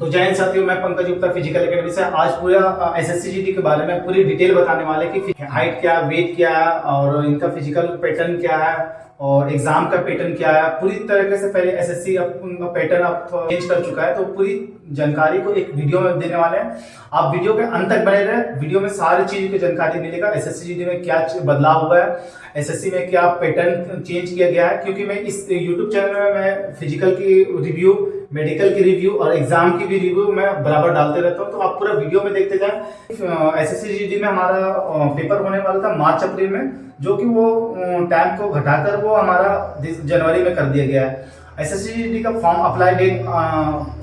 तो जय हिंद साथियों, मैं पंकज गुप्ता फिजिकल एकेडमी से आज पूरा एसएससी के बारे में पूरी डिटेल बताने वाले कि हाइट क्या, वेट क्या है और इनका फिजिकल पैटर्न क्या है और एग्जाम का पैटर्न क्या है। पूरी तरीके से पहले एसएससी उनका पैटर्न अब चेंज कर चुका है, तो पूरी जानकारी को एक वीडियो में देने वाले हैं। आप वीडियो के अंत तक बने रहे, वीडियो में सारी चीज की जानकारी मिलेगा। एसएससी में क्या बदलाव हुआ है, एसएससी में क्या पैटर्न चेंज किया गया है, क्योंकि मैं इस यूट्यूब चैनल में मैं फिजिकल की रिव्यू, मेडिकल की रिव्यू और एग्जाम की भी रिव्यू मैं बराबर डालते रहता हूँ, तो आप पूरा वीडियो में देखते जाएं। एसएससी में हमारा पेपर होने वाला था मार्च अप्रैल में, जो कि वो टाइम को घटाकर वो हमारा जनवरी में कर दिया गया है। एसएससी का फॉर्म अप्लाई डेट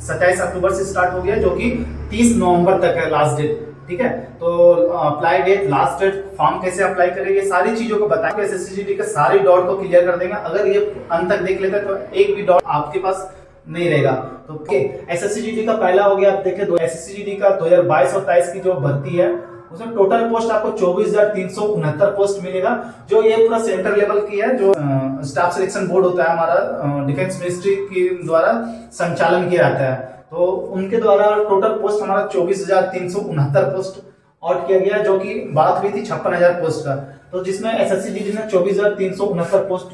27 अक्टूबर से स्टार्ट हो गया, जो कि 30 नवंबर तक है लास्ट डेट। ठीक है, तो apply date, last date, form कैसे अप्लाई करें, ये सारी चीजों को बताएंगे। एसएससी के सारे डाउट को क्लियर कर देंगे। अगर ये अंत तक देख लेते तो एक भी डाउट आपके पास नहीं रहेगा। तो एसएससी का पहला हो गया, आप देखें एसएससी का 2022 और 23 की जो भर्ती है उसमें टोटल पोस्ट आपको 24,369 पोस्ट मिलेगा। जो ये पूरा सेंटर लेवल की है, जो स्टाफ सिलेक्शन बोर्ड होता है हमारा, डिफेंस मिनिस्ट्री के द्वारा संचालन किया जाता है, तो उनके द्वारा टोटल पोस्ट हमारा 24,369 पोस्ट आउट किया गया, जो कि बात हुई थी 56,000 पोस्ट का। तो जिसमें एसएससी ने 24,369 पोस्ट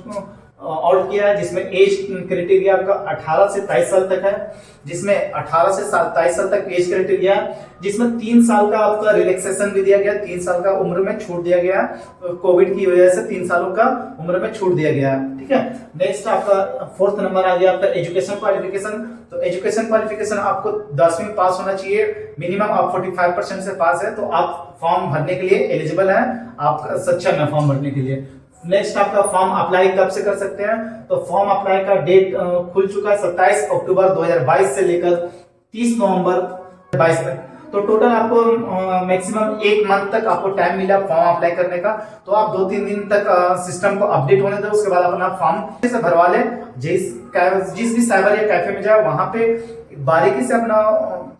आउट किया है, जिसमें एज क्राइटेरिया आपका 18 से 23 साल तक है, जिसमें 18 से 23 साल तक एज क्राइटेरिया है, जिसमें 3 साल का आपका रिलैक्सेशन भी दिया गया, 3 साल का उम्र में छूट दिया गया है। कोविड की वजह से 3 सालों का उम्र में छूट दिया गया है। ठीक है, नेक्स्ट आपका 4th नंबर आ गया आपका एजुकेशन क्वालिफिकेशन। तो एजुकेशन क्वालिफिकेशन आपको 10वीं पास होना चाहिए, मिनिमम आप 45% से पास है, तो आप फॉर्म भरने के लिए एलिजिबल है, आप सक्षम है फॉर्म भरने के लिए। नेक्स्ट आपका फॉर्म अप्लाई कब से कर सकते हैं, तो फॉर्म अप्लाई का डेट खुल चुका है 27 अक्टूबर 2022 से लेकर 30 नवंबर 2022 तक। तो टोटल आपको मैक्सिमम 1 मंथ तक आपको टाइम मिला फॉर्म अप्लाई करने का। तो आप 2-3 दिन तक सिस्टम को अपडेट होने दें, उसके बाद अपना फॉर्म से भरवा ले। जिस भी साइबर या कैफे में जाए वहां पे बारीकी से अपना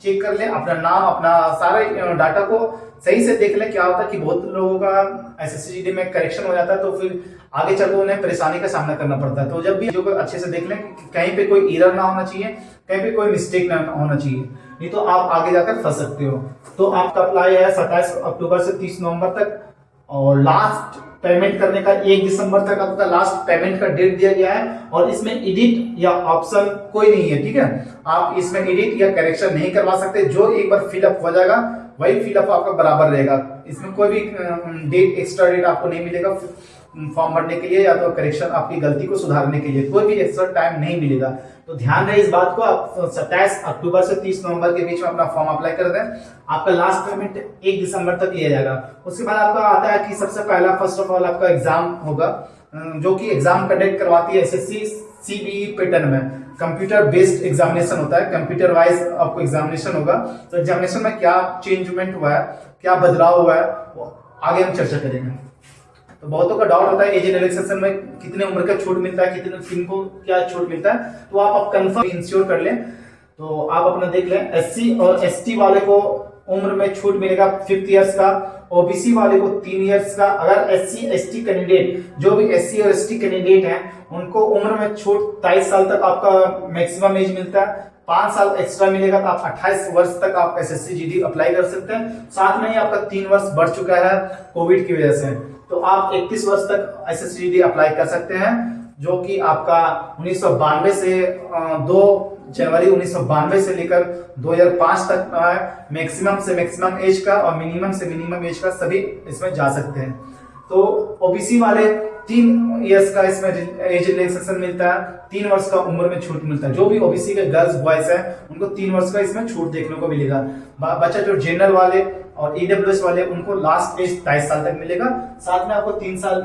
चेक कर ले, अपना नाम, अपना सारे डाटा को सही से देख ले। क्या होता है कि बहुत लोगों का एसएससी में करेक्शन हो जाता है, तो फिर आगे चलकर उन्हें परेशानी का सामना करना पड़ता है। तो जब भी जो अच्छे से देख लें, कहीं पे कोई एरर ना होना चाहिए, कहीं पे कोई मिस्टेक ना होना चाहिए, नहीं तो आप आगे जाकर फंस सकते हो। तो आपका अप्लाई है 27 अक्टूबर से 30 नवंबर तक, और लास्ट पेमेंट करने का 1 दिसंबर तक आपका लास्ट पेमेंट का डेट दिया गया है। और इसमें एडिट या ऑप्शन कोई नहीं है। ठीक है, आप इसमें एडिट या करेक्शन नहीं करवा सकते। जो एक बार फिलअप हो जाएगा वही फिलअप आपका बराबर रहेगा। इसमें कोई भी डेट, एक्स्ट्रा डेट आपको नहीं मिलेगा फॉर्म भरने के लिए, या तो करेक्शन आपकी गलती को सुधारने के लिए कोई भी एक्स्ट्रा टाइम नहीं मिलेगा। तो ध्यान रहे इस बात को। आप 27 अक्टूबर से 30 नवंबर के बीच में अपना फॉर्म अप्लाई कर दें। आपका लास्ट पेमेंट 1 दिसंबर तक लिया जाएगा। उसके बाद आपका आता है कि सबसे पहला फर्स्ट ऑफ ऑल आपका एग्जाम होगा, जो कि एग्जाम कंडक्ट करवाती है एसएससी सीबीई पैटर्न में। कंप्यूटर बेस्ड एग्जामिनेशन होता है, कंप्यूटर वाइज आपको एग्जामिनेशन होगा। तो एग्जामिनेशन में क्या चेंजमेंट हुआ है, क्या बदलाव हुआ है, वो आगे हम चर्चा करेंगे। तो बहुतों का डाउट होता है एज रिलैक्सेशन में कितने उम्र का छूट मिलता है, किनको क्या छूट मिलता है, तो आप कंफर्म इंश्योर कर लें। तो आप अपना देख लें, एससी और एसटी वाले को उम्र में छूट मिलेगा 5 इयर्स का, ओबीसी वाले को 3 इयर्स का। अगर एससी एसटी कैंडिडेट, जो भी एससी और एसटी कैंडिडेट हैं, उनको उम्र में छूट 23 साल तक आपका मैक्सिमम एज मिलता है। 5 साल एक्स्ट्रा मिलेगा, तो आप 28 वर्ष तक आप एसएससी जीडी अप्लाई कर सकते हैं। साथ में ही आपका 3 वर्ष बढ़ चुका है कोविड की वजह से, तो आप 31 वर्ष तक एसएससी जीडी अप्लाई कर सकते हैं, जो कि आपका 1992 से 2 जनवरी 1992 से लेकर 2005 तक है। मैक्सिमम से मैक्सिमम एज का और मिनिमम से मिनिमम एज का सभी इसमें जा सकते हैं। तो ओबीसी वाले 3 इयर्स का इसमें एज रिलैक्सेशन मिलता है, 3 वर्ष का उम्र में छूट मिलता है। जो भी ओबीसी के गर्ल्स बॉयज हैं उनको 3 वर्ष का इसमें छूट देखने को मिलेगा। बच्चा जो जनरल वाले और ईडब्ल्यूएस वाले, उनको लास्ट एज 23 साल तक मिलेगा। साथ में आपको 3 साल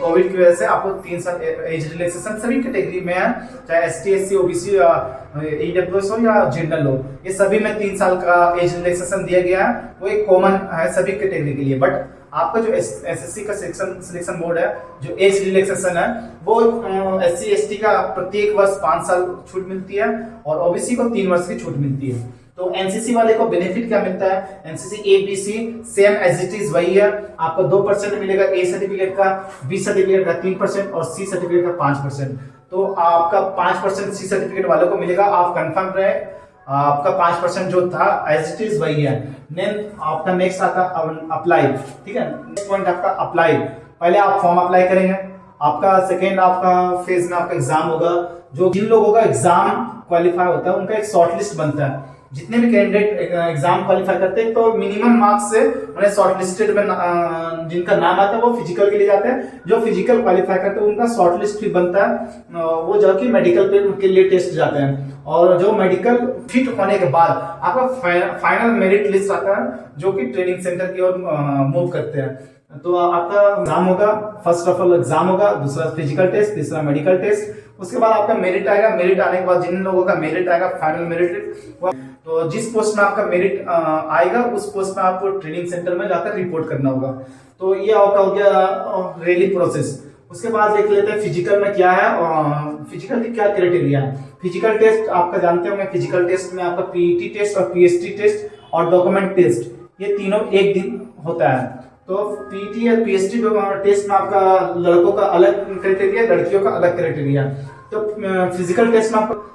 कोविड की वजह से आपको 3 साल एज रिलैक्सेशन सभी कैटेगरी में है, चाहे एसटी एससी ओबीसी ईडब्ल्यूएस हो या जनरल हो, ये सभी में 3 साल का एज रिलैक्सेशन दिया गया है। वो एक कॉमन है सभी कैटेगरी के लिए। बट आपका जो एसएससी का सिलेक्शन बोर्ड है, जो एज रिलैक्सेशन है, वो एससी एसटी का प्रत्येक वर्ष 5 साल छूट मिलती है और ओबीसी को 3 वर्ष की छूट मिलती है। तो एनसीसी वाले को बेनिफिट क्या मिलता है, NCC ABC same as it is वही है। आपको 2% मिलेगा ए सर्टिफिकेट का, बी सर्टिफिकेट का 3% और सी सर्टिफिकेट का 5%। तो आपका 5% सी सर्टिफिकेट वालों को मिलेगा। आप कंफर्म रहे, आपका 5% जो था एज इट इज वही है। देन आपका नेक्स्ट आता अप्लाई, ठीक है। नेक्स्ट पॉइंट आपका अप्लाई, पहले आप फॉर्म अप्लाई करेंगे। आपका सेकेंड आपका फेज में आपका एग्जाम होगा। जो जिन लोगों का एग्जाम क्वालिफाई होता है उनका एक शॉर्ट लिस्ट बनता है। जितने भी कैंडिडेट एग्जाम क्वालिफाई करते हैं तो मिनिमम मार्क्स से उन्हें शॉर्ट लिस्टेड में जिनका नाम आता है वो फिजिकल के लिए जाते हैं। जो फिजिकल क्वालिफाई करते हैं उनका शॉर्ट लिस्ट भी बनता है, वो जाके मेडिकल के लिए टेस्ट जाते हैं। और जो मेडिकल फिट होने के बाद आपका फाइनल मेरिट लिस्ट आता है जो कि ट्रेनिंग सेंटर की ओर मूव करते हैं। तो आपका एग्जाम होगा, फर्स्ट ऑफ ऑल एग्जाम होगा, दूसरा फिजिकल टेस्ट, तीसरा मेडिकल टेस्ट। उसके बाद आपका मेरिट आएगा। मेरिट आने के बाद जिन लोगों का मेरिट आएगा फाइनल मेरिट, तो जिस पोस्ट में आपका मेरिट आएगा उस पोस्ट में आपको ट्रेनिंग सेंटर में जाकर रिपोर्ट करना होगा। तो ये आपका हो गया रेली प्रोसेस। उसके बाद देख लेते हैं फिजिकल में क्या है और फिजिकल की क्या क्राइटेरिया है। फिजिकल टेस्ट आपका जानते होंगे, फिजिकल टेस्ट में आपका पीईटी टेस्ट और पीएसटी टेस्ट और डॉक्यूमेंट टेस्ट, ये तीनों एक दिन होता है। तो पीईटी और पीएसटी टेस्ट में आपका लड़कों का अलग क्राइटेरिया, लड़कियों का अलग क्राइटेरिया। तो फिजिकल टेस्ट में आपको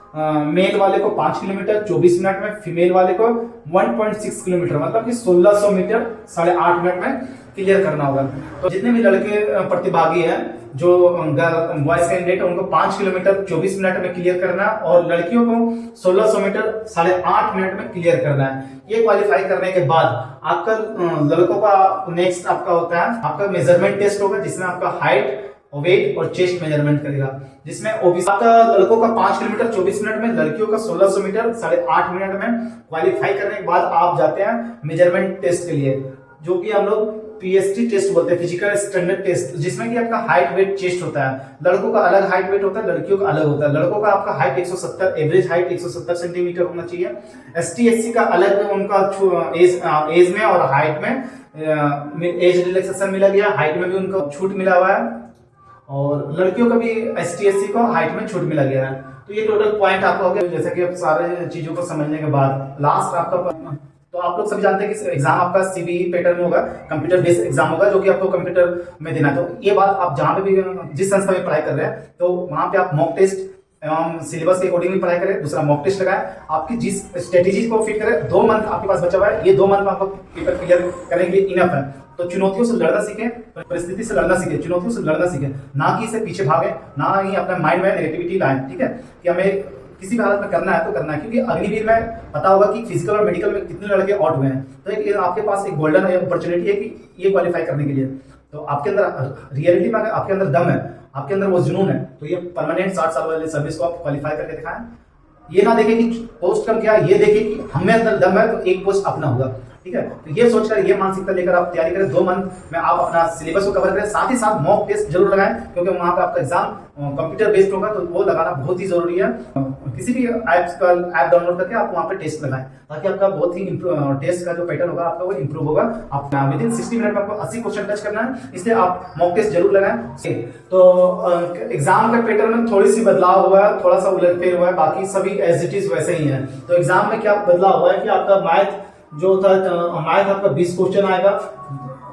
मेल वाले को 5 किलोमीटर 24 मिनट में, फीमेल वाले को 1.6 किलोमीटर मतलब कि 1600 मीटर 8.5 मिनट में क्लियर करना होगा। तो जितने भी लड़के प्रतिभागी हैं, जो बॉयज कैंडिडेट है, उनको 5 किलोमीटर 24 मिनट में क्लियर करना है और लड़कियों को 1600 मीटर 8.5 मिनट में क्लियर करना है। ये क्वालिफाई करने के बाद आपका लड़कों का नेक्स्ट आपका होता है आपका मेजरमेंट टेस्ट होगा, जिसमें आपका हाइट, वेट और चेस्ट मेजरमेंट करेगा। जिसमें ओबीसी आपका लड़कों का 5 किलोमीटर 24 मिनट में, लड़कियों का 1600 मीटर 8.5 मिनट में क्वालिफाई करने के बाद आप जाते हैं मेजरमेंट टेस्ट के लिए, जो कि हम लोग पीएसटी टेस्ट बोलते हैं, फिजिकल स्टैंडर्ड टेस्ट, जिसमें कि आपका हाइट, वेट, चेस्ट होता है। लड़कों का अलग हाइट वेट होता है, लड़कियों का अलग होता है। लड़कों का आपका हाइट 170, एवरेज हाइट 170 सेंटीमीटर होना चाहिए। एसटी एससी का अलग उनका एज में और हाइट में एज रिलैक्सेशन मिला गया, हाइट में भी उनको छूट मिला हुआ है और लड़कियों का भी एसटी एससी को हाइट में छूट मिला गया है। तो ये टोटल पॉइंट आपका हो गया। जैसे कि आप सारे चीजों को समझने के बाद लास्ट आपका, तो आप लोग सभी जानते हैं कि एग्जाम आपका सीबीई पैटर्न में होगा, कंप्यूटर बेस्ड एग्जाम होगा, जो कि आपको कंप्यूटर में देना है। तो ये बात आप जहां पे भी जिस संस्था में पढ़ाई कर रहे हैं तो वहां पे आप मॉक टेस्ट एवं सिलेबस के अकॉर्डिंग पढ़ाई करें, दूसरा मॉक टेस्ट लगाएं, आपकी जिस स्ट्रेटेजी को फिट करें। 2 मंथ आपके पास बचा हुआ है, ये 2 मंथ में आपको पेपर क्लियर करने के लिए इनफ है। तो चुनौतियों से लड़ना सीखें, परिस्थिति से लड़ना सीखें, चुनौतियों से लड़ना सीखें, ना कि इसे पीछे भागें, ना ही अपने माइंड में नेगेटिविटी लाएं। ठीक है, कि हमें किसी भी हालत में करना है तो करना है, क्योंकि अग्निवीर में पता होगा कि फिजिकल और मेडिकल में कितने लड़के आउट हुए हैं। तो एक आपके पास एक गोल्डन अपॉर्चुनिटी है कि ये क्वालिफाई करने के लिए। तो आपके अंदर रियलिटी में आपके अंदर दम है, आपके अंदर वो जुनून है, तो ये परमानेंट 60 साल वाले सर्विस को आप क्वालिफाई करके दिखाएं। ये ना देखें कि पोस्ट कम क्या है, ये देखें कि हमें अंदर दम है तो एक पोस्ट अपना होगा। ठीक है, तो ये सोचकर, ये मानसिकता लेकर आप तैयारी करें। 2 मंथ में आप अपना सिलेबस को कवर करें, साथ ही साथ मॉक टेस्ट जरूर लगाएं, क्योंकि वहां पे आपका एग्जाम कंप्यूटर बेस्ड होगा, तो वो लगाना बहुत ही जरूरी है। किसी भी ऐप डाउनलोड करके आप वहां पे टेस्ट लगाएं, ताकि आपका बहुत ही टेस्ट का जो पैटर्न होगा आपका वो इंप्रूव होगा। आप विदिन 60 मिनट में आपको 80 क्वेश्चन टच करना है, इसलिए आप मॉक टेस्ट जरूर लगाएं। तो एग्जाम के पैटर्न में थोड़ी सी बदलाव हुआ है, थोड़ा सा उलटफेर हुआ है, बाकी सभी एज इट इज वैसे ही है। तो एग्जाम में क्या बदलाव हुआ है कि आपका मैथ जो था, मैथ आपका 20 क्वेश्चन आएगा,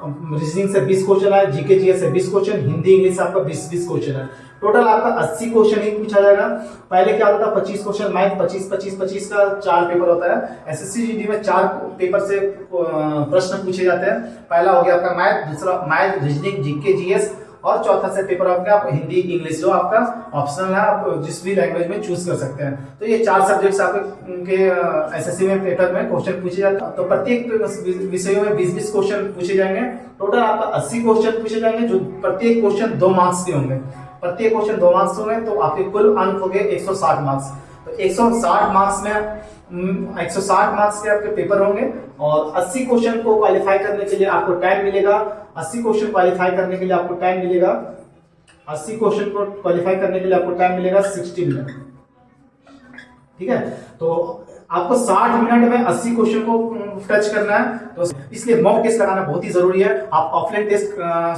रीजनिंग से 20 क्वेश्चन आए, जीके जीएस से 20 क्वेश्चन, हिंदी इंग्लिश से आपका 20 क्वेश्चन है। टोटल आपका 80 क्वेश्चन ही पूछा जाएगा। पहले क्या होता था 25 क्वेश्चन मैथ, 25 का 4 पेपर होता है। एसएससी जीडी में 4 पेपर से प्रश्न पूछे जाते हैं। पहला हो गया आपका मैथ, दूसरा मैथ, रीजनिंग, जीके जीएस और चौथा से पेपर आपका आप हिंदी इंग्लिश, जो आपका ऑप्शनल है, आप जिस भी लैंग्वेज में चूज कर सकते हैं। तो ये 4 सब्जेक्ट्स आपके एसएससी में पेपर में क्वेश्चन पूछे जाते हैं। तो प्रत्येक विषयों में 20-20 क्वेश्चन पूछे जाएंगे। टोटल आपका 80 क्वेश्चन पूछे जाएंगे, जो प्रत्येक क्वेश्चन 2 मार्क्स के होंगे। प्रत्येक क्वेश्चन 2 मार्क्स होंगे, तो आपके कुल अंक हो गए 160 मार्क्स। तो 160 मार्क्स में 160 मार्क्स के आपके पेपर होंगे और 80 क्वेश्चन को क्वालिफाई करने के लिए आपको टाइम मिलेगा। 80 क्वेश्चन क्वालिफाई करने के लिए आपको टाइम मिलेगा 80 क्वेश्चन को क्वालिफाई करने के लिए आपको टाइम मिलेगा 60 मिनट। ठीक है, तो आपको 60 मिनट में 80 क्वेश्चन को टच करना है, तो इसलिए मॉक टेस्ट लगाना बहुत ही जरूरी है। आप ऑफलाइन टेस्ट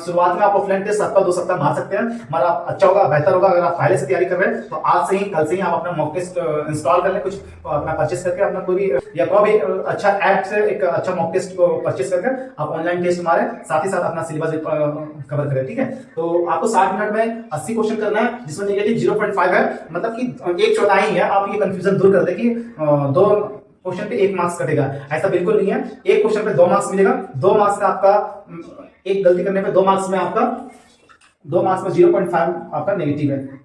शुरुआत में आप ऑफलाइन टेस्ट सप्ताह 2 सप्ताह मार सकते हैं, मगर अच्छा होगा, बेहतर होगा अगर आप पहले से तैयारी कर रहे हैं तो आज से ही, कल से ही आप अपना मॉक टेस्ट इंस्टॉल कर लें, कुछ अपना परचेस करके अपना कोई भी या कोई भी अच्छा ऐप से एक अच्छा मॉक टेस्ट को परचेस करके आप ऑनलाइन टेस्ट मारें, साथ ही साथ अपना सिलेबस कवर करें। ठीक है, तो आपको 60 मिनट में 80 क्वेश्चन करना है, जिसमें नेगेटिव 0.5 है, मतलब कि 1/4 है। आप ये कंफ्यूजन दूर कर दें कि 2 2 क्वेश्चन पे 1 मार्क्स कटेगा, ऐसा बिल्कुल नहीं है। एक क्वेश्चन पे 2 मार्क्स मिलेगा, 2 मार्क्स का आपका एक गलती करने पे 2 मार्क्स में आपका 2 मार्क्स में 0.5 आपका नेगेटिव है।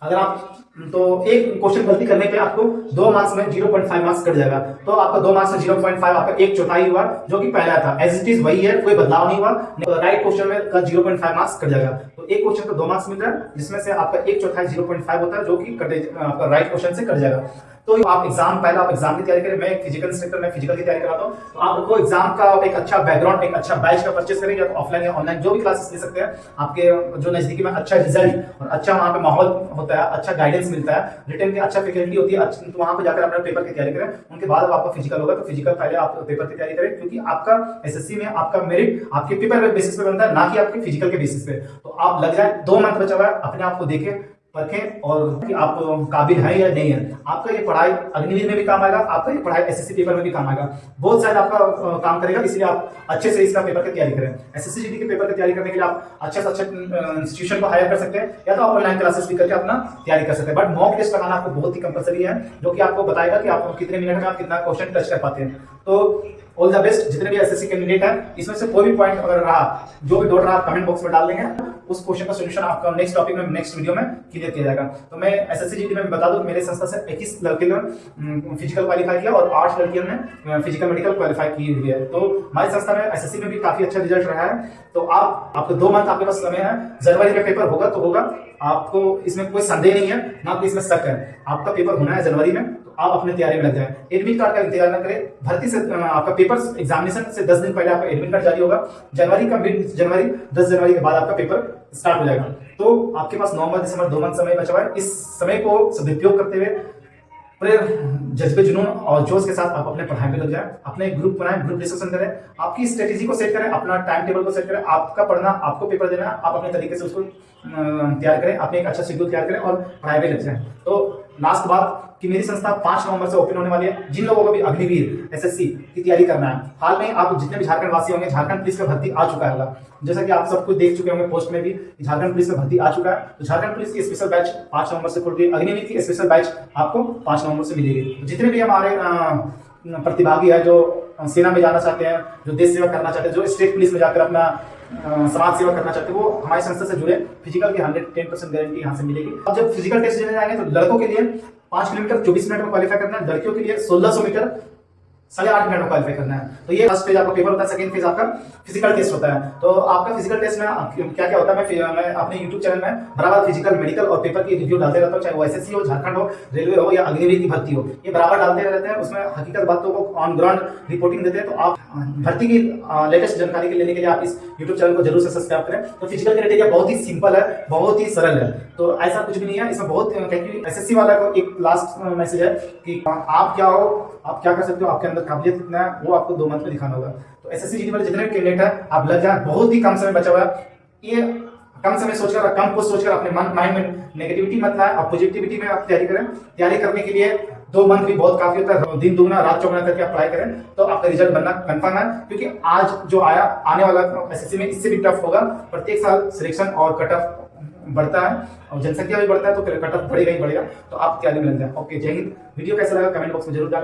अगर आप तो एक क्वेश्चन गलती करने पे आपको 2 मार्क्स में 0.5 मार्क्स कट जाएगा, तो आपका 2 मार्क्स में 0.5 आपका 1/4 हुआ, जो कि पहला था। एज इट इज वही है, कोई बदलाव नहीं हुआ। राइट क्वेश्चन में का 0.5 मार्क्स कट जाएगा, तो एक क्वेश्चन को 2 मार्क्स मिल रहा है, जिसमें से आपका 1/4 0.5 होता है, जो कि आपका राइट क्वेश्चन से कट जाएगा। तो आप पहले आप एग्जाम की तैयारी करें। मैं एक फिजिकल इंस्ट्रक्टर, मैं फिजिकल की तैयारी कराता हूं, तो आपको एग्जाम का एक अच्छा बैकग्राउंड, एक अच्छा बैच का परचेस करें, या तो ऑफलाइन या ऑनलाइन जो भी क्लासेस ले सकते हैं। आपके जो नजदीकी में अच्छा रिजल्ट और अच्छा वहां पे माहौल होता है, अच्छा गाइडेंस मिलता है, रिटर्न की अच्छा फैकल्टी होती है, तो वहां पे जाकर अपने पेपर की तैयारी करें। उनके बाद आपका फिजिकल होगा, तो फिजिकल पहले आप पेपर की तैयारी करें, क्योंकि आपका एसएससी में आपका मेरिट आपके पेपर बेसिस पे बनता है, ना कि आपके फिजिकल के बेसिस पे। तो आप लग जाए, 2 मंथ बचा हुआ है, अपने आप को देखें, परखें, और कि आप काबिल हैं या नहीं है। आपका ये पढ़ाई अग्निवीर में भी काम आएगा, आपका ये पढ़ाई एसएससी पेपर में भी काम आएगा, बहुत शायद आपका काम करेगा। इसलिए आप अच्छे से इसका पेपर की तैयारी करें। एसएससी जीडी के पेपर की तैयारी करने के लिए आप अच्छे से अच्छे इंस्टीट्यूशन को हायर कर सकते हैं, या तो आप ऑनलाइन क्लासेस भी करके अपना तैयारी कर सकते हैं। बट मॉक टेस्ट लगाना आपको बहुत ही कंपलसरी है, जो कि आपको बताएगा कि आप कितने मिनट में आप कितना क्वेश्चन टच कर पाते हैं। तो ऑल द बेस्ट जितने भी एसएससी कैंडिडेट हैं, इसमें से कोई भी पॉइंट अगर रहा, जो भी डाउट रहा, आप कमेंट बॉक्स में डाल देंगे, उस क्वेश्चन का सॉल्यूशन आपका नेक्स्ट टॉपिक में, नेक्स्ट वीडियो में क्लियर किया जाएगा। तो मैं एसएससी जीडी में बता दूं कि मेरे संस्था से 21 लड़के ने फिजिकल क्वालिफाई किया और 8 लड़कियों ने फिजिकल मेडिकल क्वालिफाई की हुई है। तो हमारी संस्था में एसएससी में भी काफी अच्छा रिजल्ट रहा है। तो आपको 2 मंथ आपके पास समय है, जनवरी में पेपर होगा तो होगा, आपको इसमें कोई संदेह नहीं है, ना कोई इसमें शक है। आपका पेपर होना है जनवरी में, तो आप अपने तैयारी में लग जाए। एडमिट कार्ड का इंतजार न करें, भर्ती से आपका पेपर एग्जामिनेशन से 10 दिन पहले आपका एडमिट कार्ड जारी होगा। जनवरी का मिड जनवरी 10 जनवरी के बाद आपका पेपर स्टार्ट हो जाएगा। तो आपके पास नवंबर दिसंबर 2 मंथ समय बचा हुआ है। इस समय को सदुपयोग करते हुए पूरे जज्बे जुनून और जोश के साथ आप अपने पढ़ाई में लग जाए, अपने ग्रुप बनाएं, ग्रुप डिस्कशन करें, आपकी स्ट्रेटेजी को सेट करें, अपना टाइम टेबल को सेट करें। आपका पढ़ना, आपको पेपर देना, आप अपने तरीके से उसको तैयार करें, अपने एक अच्छा शेड्यूल तैयार करें और पढ़ाई में लग जाए। तो लास्ट बात कि मेरी संस्था 5 नवंबर से ओपन होने वाली है। जिन लोगों को भी अग्निवीर एसएससी की तैयारी करना है, हाल में आप जितने भी झारखंड वासी होंगे, झारखंड पुलिस का भर्ती आ चुका है, जैसा कि आप सब कुछ देख चुके होंगे पोस्ट में भी, झारखंड पुलिस का भर्ती आ चुका है। तो झारखंड पुलिस की स्पेशल बैच 5 नवंबर से खुल रही है, अग्निवीर की स्पेशल बैच आपको 5 नवंबर से मिलेगी। जितने भी हमारे प्रतिभागी है, जो सेना में जाना चाहते हैं, जो देश सेवा करना चाहते हैं, जो स्टेट पुलिस में जाकर अपना समाज सेवा करना चाहते हैं, वो हमारी संस्था से जुड़े। फिजिकल की 110% गारंटी यहाँ से मिलेगी। अब जब फिजिकल टेस्ट देने जाएंगे, तो लड़कों के लिए 5 किलोमीटर 24 मिनट में क्वालिफाई करना है, लड़कियों के लिए 1600 मीटर 8.5 मिनट में क्वालिफाई करना है। तो ये फर्स्ट फेज आपका पेपर होता है, सेकंड फेज आपका फिजिकल टेस्ट होता है। तो आपका फिजिकल टेस्ट में क्या क्या होता है, मैं अपने यूट्यूब चैनल में बराबर फिजिकल मेडिकल और पेपर की रिव्यू डालते रहता हूँ, चाहे वो एसएससी हो, झारखंड हो, रेलवे हो या अग्निवीर की भर्ती हो, ये बराबर डालते रहते हैं। उसमें हकीकत बातों को ऑन ग्राउंड रिपोर्टिंग देते हैं। तो आप भर्ती की लेटेस्ट जानकारी के लेने के लिए आप इस यूट्यूब चैनल को जरूर से सब्सक्राइब करें। तो फिजिकल क्राइटेरिया बहुत ही सिंपल है, बहुत ही सरल है, तो ऐसा कुछ भी नहीं है इसमें। बहुत एसएससी वाला को एक लास्ट मैसेज है कि आप क्या हो, आप क्या कर सकते हो, आपके अंदर काबिलियत कितना है, वो आपको 2 मंथ में दिखाना होगा। तो एसएससी जीडी वाले जितने कैंडिडेट है, आप लग जाए, बहुत ही कम समय बचा हुआ है। ये कम समय सोचकर, कम कुछ सोचकर अपने माइंड में नेगेटिविटी मत लाएं, आप पॉजिटिविटी में आप तैयारी करें। तैयारी करने के लिए 2 मंथ भी बहुत काफी होता है, दिन दुगना रात चौगुना करके आप पढ़ाई करें, तो आपका रिजल्ट बनना कंफर्म है। क्योंकि आज जो आने वाला एसएससी में इससे भी टफ होगा। प्रत्येक साल सिलेक्शन और कट ऑफ बढ़ता है, और जनसंख्या भी बढ़ता है, तो कट ऑफ बढ़ेगा ही बढ़ेगा। तो आप तैयारी में लग जाए। ओके, जय हिंद। वीडियो कैसा लगा कमेंट बॉक्स में जरूर डालें।